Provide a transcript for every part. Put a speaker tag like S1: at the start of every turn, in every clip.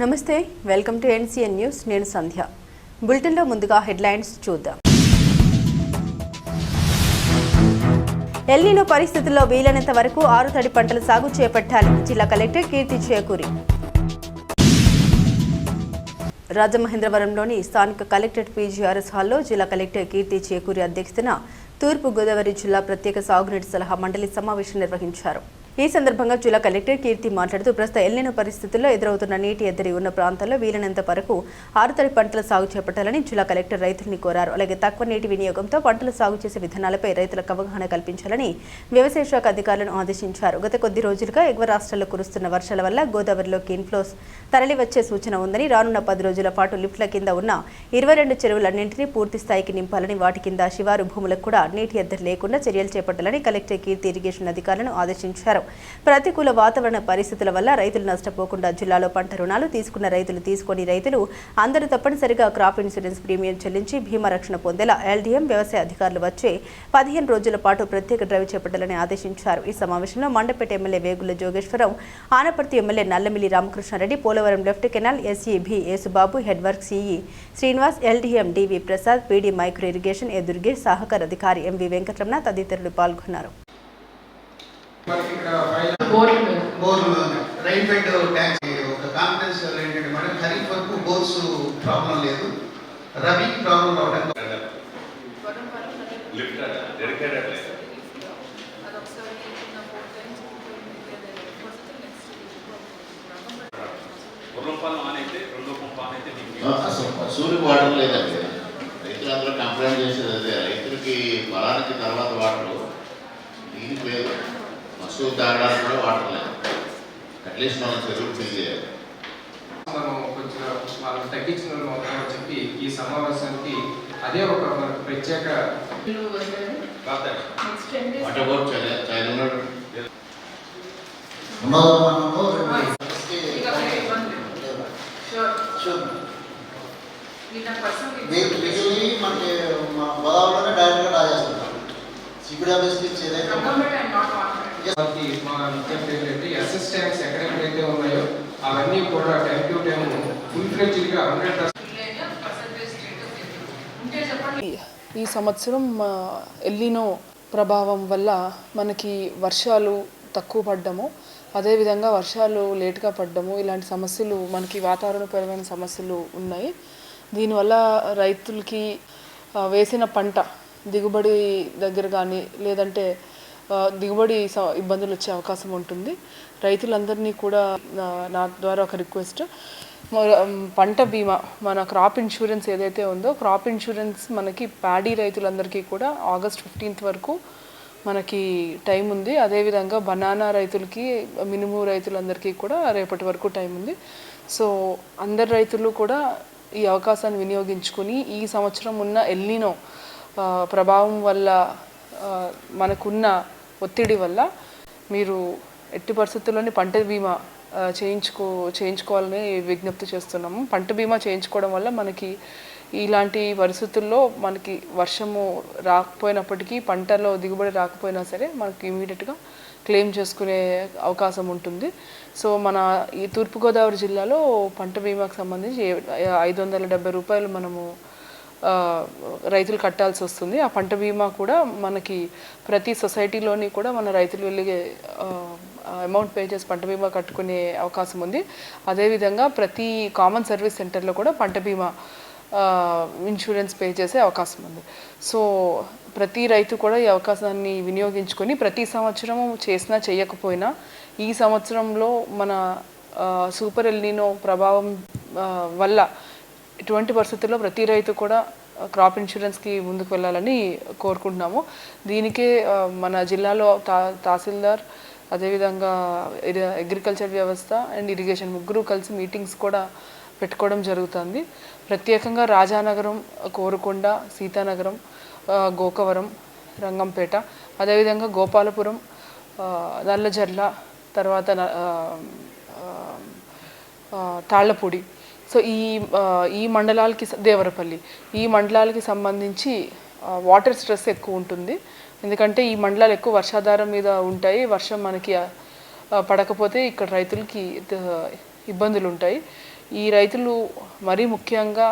S1: నమస్తే, welcome to NCN news. నేను సంధ్య. బులెటిన్లో ముందుగా హెడ్లైన్స్ చూద్దాం. ఎల్నినో పరిస్థితుల్లో వీలైనంత వరకు ఆరుతడి పంటల సాగు చేపట్టాలి. జిల్లా కలెక్టర్ కీర్తి చేకూరి. రాజమహేంద్రవరంలోని స్థానిక కలెక్టరేట్ పీజీఆర్ఎస్ హాల్లో జిల్లా కలెక్టర్ కీర్తి చేకూరి అధ్యక్షతన తూర్పు గోదావరి జిల్లా ప్రత్యేక సాగునీటి సలహా మండలి సమావేశం నిర్వహించారు. ఈ సందర్భంగా జిల్లా కలెక్టర్ కీర్తి మాట్లాడుతూ ప్రస్తుత ఎల్నినో పరిస్థితుల్లో ఎదురవుతున్న నీటి ఎద్దడి ఉన్న ప్రాంతాల్లో వీలైనంత వరకు ఆరుతడి పంటల సాగు చేపట్టాలని జిల్లా కలెక్టర్ రైతుల్ని కోరారు. అలాగే తక్కువ నీటి వినియోగంతో పంటలు సాగు చేసే విధానాలపై రైతులకు అవగాహన కల్పించాలని వ్యవసాయ శాఖ అధికారులను ఆదేశించారు. గత కొద్ది రోజులుగా ఎగువ రాష్ట్రాల్లో కురుస్తున్న వర్షాల వల్ల గోదావరిలోకి ఇన్ఫ్లోస్ తరలి వచ్చే సూచన ఉందని, రానున్న 10 రోజుల పాటు లిఫ్ట్ల కింద ఉన్న 22 చెరువులన్నింటినీ పూర్తి స్థాయికి నింపాలని, వాటి కింద శివారు భూములకు కూడా నీటి ఎద్దడి లేకుండా చర్యలు చేపట్టాలని కలెక్టర్ కీర్తి ఇరిగేషన్ అధికారులను ఆదేశించారు. ప్రతికూల వాతావరణ పరిస్థితుల వల్ల రైతులు నష్టపోకుండా జిల్లాలో పంట రుణాలు తీసుకున్న రైతులు, తీసుకొని రైతులు అందరూ తప్పనిసరిగా క్రాప్ ఇన్సూరెన్స్ ప్రీమియం చెల్లించి బీమా రక్షణ పొందేలా ఎల్డీఎం వ్యవసాయ అధికారులు వచ్చే 15 రోజుల పాటు ప్రత్యేక డ్రైవ్ చేపట్టాలని ఆదేశించారు. ఈ సమావేశంలో Mandapeta MLA Vegulla Jogeswararao, Anaparthi MLA Nallamilli Ramakrishnareddy, Polavaram left canal SEB Yesubabu, head work CE Srinivas, LDM DV Prasad, PD micro irrigation A Durgesh, సహకార అధికారి ఎంవి వెంకటరమణ తదితరులు పాల్గొన్నారు.
S2: రైన్ ఫెడ్ ట్యాంక్స్ ఒక కాన్ఫిడెన్స్ ఏంటంటే మేడం, ఖరీఫ్ వరకు బోర్స్ ప్రాబ్లం లేదు, రబీ ప్రాబ్లం రావడం
S3: సూర్యుకి వాటర్ లేదండి. రైతులందరూ కంప్లైంట్ చేసేది అదే, రైతులకి పొలానికి తర్వాత వాటర్, దీనికి లేదు. మస్తు తాగడానికి కూడా వాటర్ లేదు. అట్లీస్ట్ మనం చెరువులు ఫిల్ చేయాలి.
S4: మనం కొంచెం వాళ్ళని తగ్గించిన వాళ్ళు అవుతామని చెప్పి ఈ సమావేశానికి అదే ఒక మనకు ప్రత్యేక
S2: మనకి గోదావరిలోనే డైరెక్ట్గా రాజేస్తున్నాం. సిబిడబ్ల్యూఎస్కి ఇచ్చేదైతే
S4: మా విజ్ఞప్తి ఏంటంటే ఎస్ఎస్ ట్యాంక్స్ ఎక్కడెక్కడైతే ఉన్నాయో అవన్నీ కూడా టైం టు టైం ఫుల్ ఫ్లెడ్జ్డ్గా 100%.
S5: ఈ సంవత్సరం ఎల్నినో ప్రభావం వల్ల మనకి వర్షాలు తక్కువ పడ్డము, అదేవిధంగా వర్షాలు లేట్గా పడ్డము, ఇలాంటి సమస్యలు మనకి వాతావరణపరమైన సమస్యలు ఉన్నాయి. దీనివల్ల రైతులకి వేసిన పంట దిగుబడి దగ్గర కానీ లేదంటే దిగుబడి ఇబ్బందులు వచ్చే అవకాశం ఉంటుంది. రైతులందరినీ కూడా నా ద్వారా ఒక రిక్వెస్ట్, పంట బీమా, మన క్రాప్ ఇన్సూరెన్స్ ఏదైతే ఉందో క్రాప్ ఇన్సూరెన్స్ మనకి ప్యాడీ రైతులందరికీ కూడా ఆగస్ట్ 15th వరకు మనకి టైం ఉంది. అదేవిధంగా బనానా రైతులకి, మినుము రైతులందరికీ కూడా రేపటి వరకు టైం ఉంది. సో అందరు రైతులు కూడా ఈ అవకాశాన్ని వినియోగించుకొని ఈ సంవత్సరం ఉన్న ఎల్నినో ప్రభావం వల్ల మనకున్న ఒత్తిడి వల్ల మీరు ఎట్టి పరిస్థితుల్లోని పంట బీమా చేయించుకోవాలని విజ్ఞప్తి చేస్తున్నాము. పంట బీమా చేయించుకోవడం వల్ల మనకి ఇలాంటి పరిస్థితుల్లో మనకి వర్షము రాకపోయినప్పటికీ, పంటలో దిగుబడి రాకపోయినా సరే మనకి ఇమీడియట్గా క్లెయిమ్ చేసుకునే అవకాశం ఉంటుంది. సో మన ఈ తూర్పుగోదావరి జిల్లాలో పంట బీమాకు సంబంధించి 570 రూపాయలు మనము రైతులు కట్టాల్సి వస్తుంది. ఆ పంట బీమా కూడా మనకి ప్రతి సొసైటీలోని కూడా మన రైతులు వెళ్ళి అమౌంట్ పే చేసి పంట బీమా కట్టుకునే అవకాశం ఉంది. అదేవిధంగా ప్రతి కామన్ సర్వీస్ సెంటర్లో కూడా పంట బీమా ఇన్సూరెన్స్ పే చేసే అవకాశం ఉంది. సో ప్రతి రైతు కూడా ఈ అవకాశాన్ని వినియోగించుకొని ప్రతి సంవత్సరము చేసినా చేయకపోయినా ఈ సంవత్సరంలో మన సూపర్ ఎల్నినో ప్రభావం వల్ల ఇటువంటి పరిస్థితుల్లో ప్రతి రైతు కూడా క్రాప్ ఇన్సూరెన్స్కి ముందుకు వెళ్ళాలని కోరుకుంటున్నాము. దీనికే మన జిల్లాలో తహసీల్దార్, అదేవిధంగా అగ్రికల్చర్ వ్యవస్థ అండ్ ఇరిగేషన్ ముగ్గురు కలిసి మీటింగ్స్ కూడా పెట్టుకోవడం జరుగుతుంది. ప్రత్యేకంగా రాజానగరం, కోరుకొండ, సీతానగరం, గోకవరం, రంగంపేట, అదేవిధంగా గోపాలపురం, నల్లజర్ల, తర్వాత తాళ్లపూడి, సో ఈ మండలాలకి, దేవరపల్లి, ఈ మండలాలకి సంబంధించి వాటర్ స్ట్రెస్ ఎక్కువ ఉంటుంది. ఎందుకంటే ఈ మండలాలు ఎక్కువ వర్షాధారం మీద ఉంటాయి. వర్షం మనకి పడకపోతే ఇక్కడ రైతులకి ఇబ్బందులు ఉంటాయి. ఈ రైతులు మరీ ముఖ్యంగా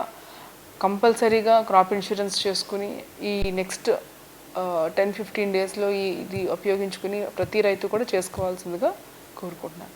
S5: కంపల్సరీగా క్రాప్ ఇన్సూరెన్స్ చేసుకుని ఈ నెక్స్ట్ 10-15 డేస్లో ఇది ఉపయోగించుకుని ప్రతి రైతు కూడా చేసుకోవాల్సిందిగా కోరుకుంటున్నాను.